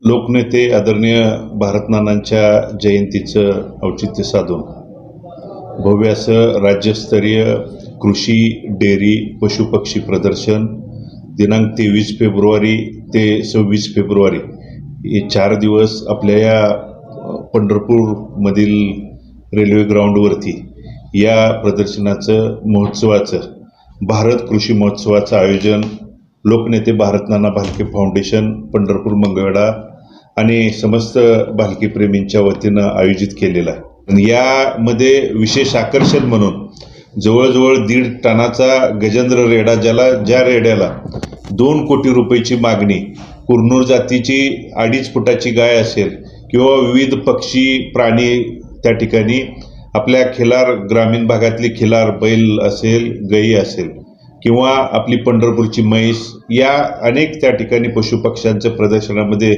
लोकनेते आदरणीय भारतनानांच्या जयंतीचं औचित्य साधून भव्य असं राज्यस्तरीय कृषी डेअरी पशुपक्षी प्रदर्शन दिनांक 23 फेब्रुवारी ते 26 फेब्रुवारी हे 4 दिवस आपल्या या पंढरपूरमधील रेल्वे ग्राउंडवरती या प्रदर्शनाचं महोत्सवाचं भारत कृषी महोत्सवाचं आयोजन लोकनेते भारतनाना भालके फाउंडेशन पंढरपूर मंगळवेढा आणि समस्त भालकीप्रेमींच्या वतीनं आयोजित केलेला आहे। यामध्ये विशेष आकर्षण म्हणून जवळजवळ 1.5 टनाचा गजेंद्र रेडा, ज्या रेड्याला 2 कोटी रुपयाची मागणी, कुरनूर जातीची 2.5 फुटाची गाय असेल किंवा विविध पक्षी प्राणी त्या ठिकाणी आपल्या खिलार ग्रामीण भागातली खिलार बैल असेल, गाई असेल किंवा आपली पंढरपूरची म्हैस, या अनेक त्या ठिकाणी पशुपक्ष्यांच्या प्रदर्शनामध्ये